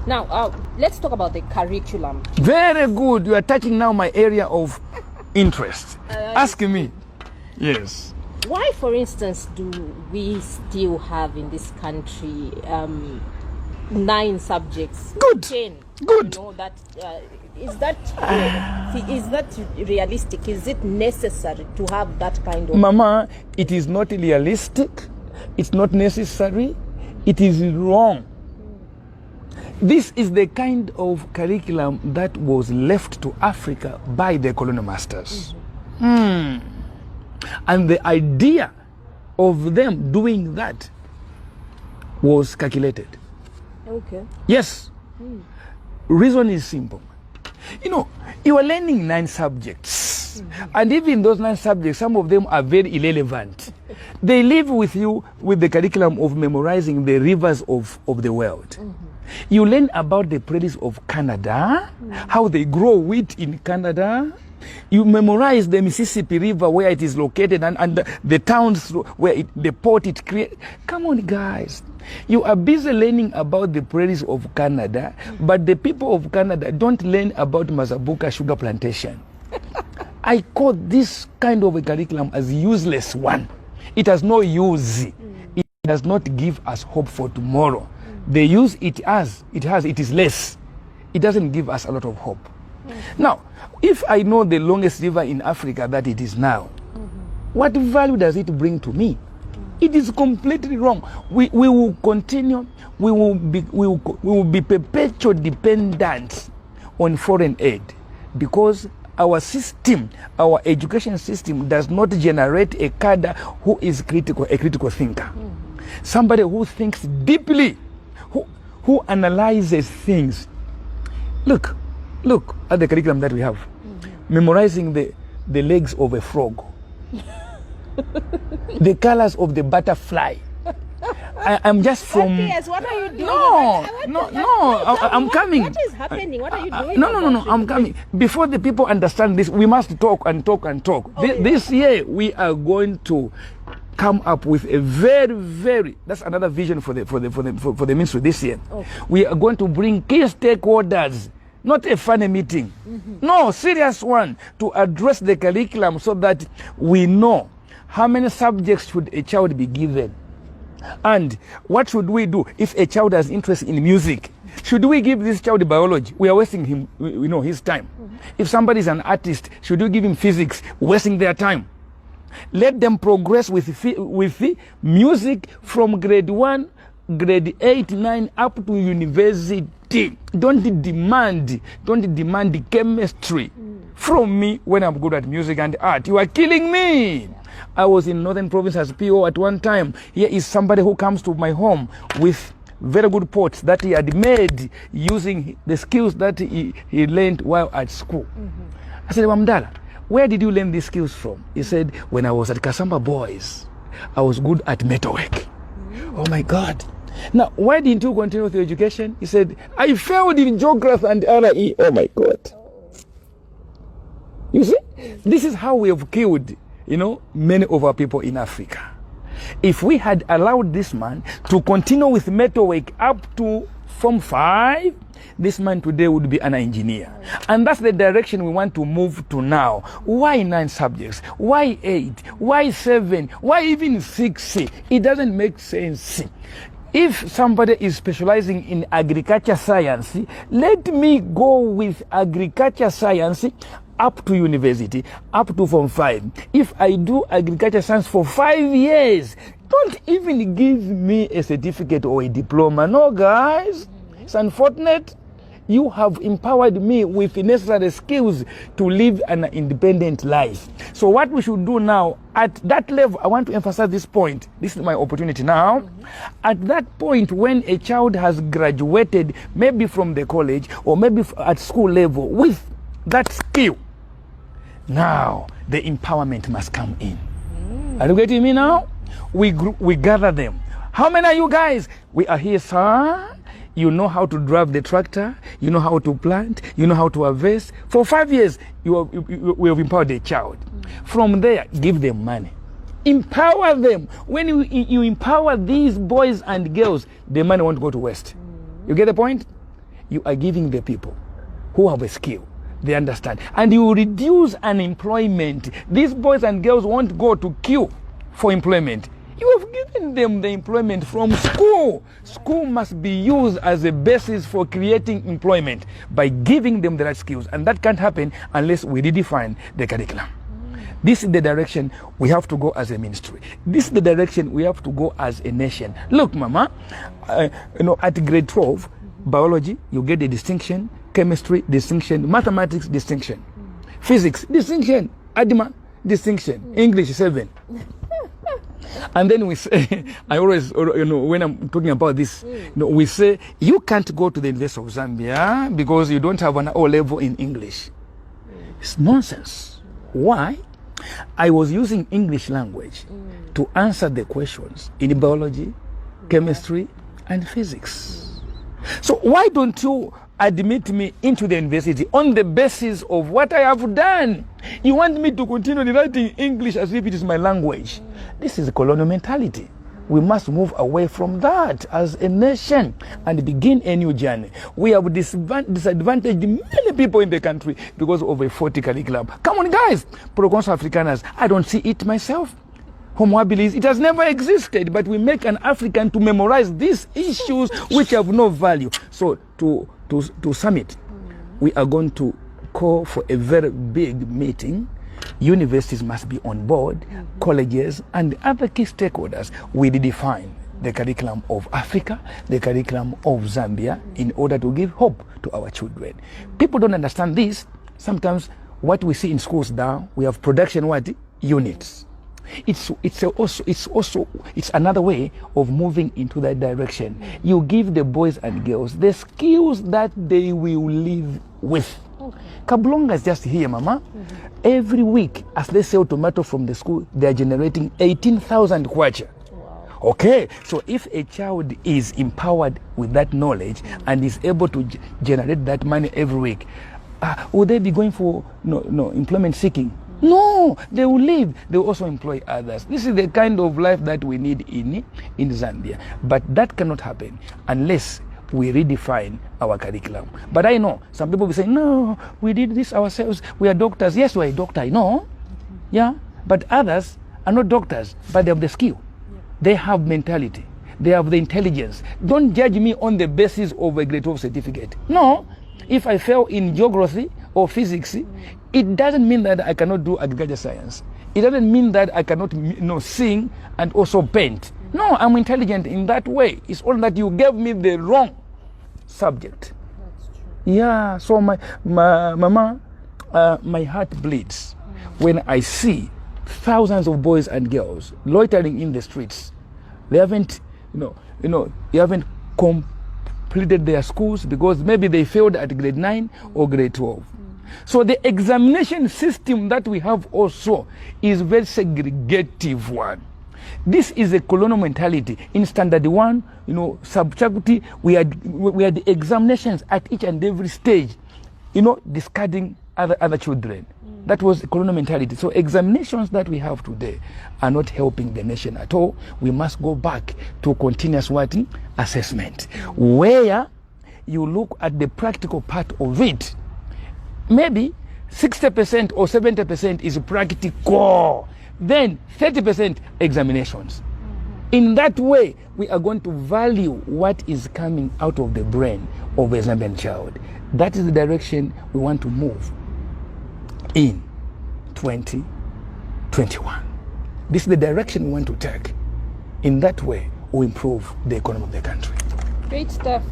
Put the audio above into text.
Now, let's talk about the curriculum. Very good. You are touching now my area of interest. Ask me. Yes. Why, for instance, do we still have in this country 9 subjects? Good. 10. Good. You know, is that realistic? Is it necessary to have that kind of... Mama, it is not realistic. It's not necessary. It is wrong. This is the kind of curriculum that was left to Africa by the colonial masters. And the idea of them doing that was calculated. Okay. Yes. Reason is simple. You know, you are learning 9 subjects. And even those 9 subjects, some of them are very irrelevant. They live with you with the curriculum of memorizing the rivers of the world. You learn about the prairies of Canada, how they grow wheat in Canada. You memorize the Mississippi River, where it is located, and the towns where the port it creates. Come on, guys. You are busy learning about the prairies of Canada, but the people of Canada don't learn about Mazabuka sugar plantation. I call this kind of a curriculum as useless one. It has no use. It does not give us hope for tomorrow. The use it has, it is less. It doesn't give us a lot of hope. Now, if I know the longest river in Africa that it is now, what value does it bring to me? It is completely wrong. We will continue, we will be perpetual dependent on foreign aid, because our system, our education system does not generate a cadre who is a critical thinker. Somebody who thinks deeply, who analyzes things. Look at the curriculum that we have. Memorizing the legs of a frog. The colors of the butterfly. I'm just from... Yes, what are you doing? I'm coming. What is happening? What are you doing? No, I'm coming. Before the people understand this, we must talk and talk and talk. This year, we are going to come up with a very, that's another vision for the ministry this year. We are going to bring key stakeholders, not a funny meeting, no, serious one, to address the curriculum so that we know how many subjects should a child be given, and what should we do if a child has interest in music. Should we give this child biology? We are wasting him, his time. If somebody is an artist, should we give him physics? Wasting their time. Let them progress with music from grade 1, grade 8, 9 up to university. Don't demand chemistry from me when I'm good at music and art. You are killing me. I was in Northern Province as PO at one time. Here is somebody who comes to my home with very good pots that he had made using the skills that he learned while at school. I said, Wamdala, where did you learn these skills from? He said, when I was at Kasamba Boys, I was good at metalwork. Oh my God. Now, why didn't you continue with your education? He said, I failed in geography and RE. Oh my God. You see, this is how we have killed, many of our people in Africa. If we had allowed this man to continue with metalwork up to Form 5, this man today would be an engineer. And that's the direction we want to move to now. Why 9 subjects? Why 8? Why 7? Why even 6? It doesn't make sense. If somebody is specializing in agriculture science, let me go with agriculture science up to university, up to Form 5. If I do agriculture science for 5 years, don't even give me a certificate or a diploma. No, guys. It's unfortunate. You have empowered me with the necessary skills to live an independent life. So what we should do now, at that level, I want to emphasize this point. This is my opportunity now. At that point, when a child has graduated, maybe from the college or maybe at school level with that skill, now the empowerment must come in. Are you getting me now? We gather them. How many are you guys? We are here, sir. You know how to drive the tractor. You know how to plant. You know how to harvest. For 5 years, we have empowered a child. From there, give them money. Empower them. When you empower these boys and girls, the money won't go to waste. You get the point? you are giving the people who have a skill, they understand. And you reduce unemployment. These boys and girls won't go to queue for employment. You have given them the employment from school. School must be used as a basis for creating employment by giving them the right skills. And that can't happen unless we redefine the curriculum. This is the direction we have to go as a ministry. This is the direction we have to go as a nation. Look, Mama, at grade 12, biology, you get a distinction. Chemistry, distinction. Mathematics, distinction. Physics, distinction. Adima, distinction. English, 7. And then we say, I always, when I'm talking about this, we say, you can't go to the University of Zambia because you don't have an O level in English. It's nonsense. Why? I was using English language to answer the questions in biology, chemistry, and physics. So why don't you admit me into the university on the basis of what I have done? You want me to continue writing English as if it is my language. This is a colonial mentality. We must move away from that as a nation and begin a new journey. We have disadvantaged many people in the country because of a faulty curriculum. Come on, guys. Proconsul Africaners, I don't see it myself. Homo habilis, it has never existed, but we make an African to memorize these issues which have no value. So to sum it, we are going to call for a very big meeting. Universities must be on board, colleges and other key stakeholders. We redefine the curriculum of Africa, the curriculum of Zambia, in order to give hope to our children. People don't understand this. Sometimes what we see in schools now, we have production units. It's another way of moving into that direction. You give the boys and girls the skills that they will live with. Okay. Kablonga is just here, Mama. Every week, as they sell tomato from the school, they are generating 18,000 kwacha. Wow. Okay, so if a child is empowered with that knowledge and is able to generate that money every week, will they be going for employment seeking? No, they will live. They will also employ others. This is the kind of life that we need in Zambia. But that cannot happen unless we redefine our curriculum. But I know some people will say, no, we did this ourselves. We are doctors. Yes, we are a doctor, I know. Yeah, but others are not doctors, but they have the skill. They have mentality. They have the intelligence. Don't judge me on the basis of a grade 12 certificate. No, if I fail in geography or physics, it doesn't mean that I cannot do agriculture science. It doesn't mean that I cannot sing and also paint. No, I'm intelligent in that way. It's only that you gave me the wrong subject. That's true. Yeah, so my mama, my heart bleeds when I see thousands of boys and girls loitering in the streets. They haven't, completed their schools because maybe they failed at grade 9 or grade 12. So the examination system that we have also is very segregative one. This is a colonial mentality. In standard 1, subjectivity, we had the examinations at each and every stage, discarding other children. That was the colonial mentality. So examinations that we have today are not helping the nation at all. We must go back to continuous assessment, where you look at the practical part of it. Maybe 60% or 70% is practical. Then 30% examinations. In that way, we are going to value what is coming out of the brain of a Zambian child. That is the direction we want to move in 2021. This is the direction we want to take. In that way, we improve the economy of the country. Great stuff.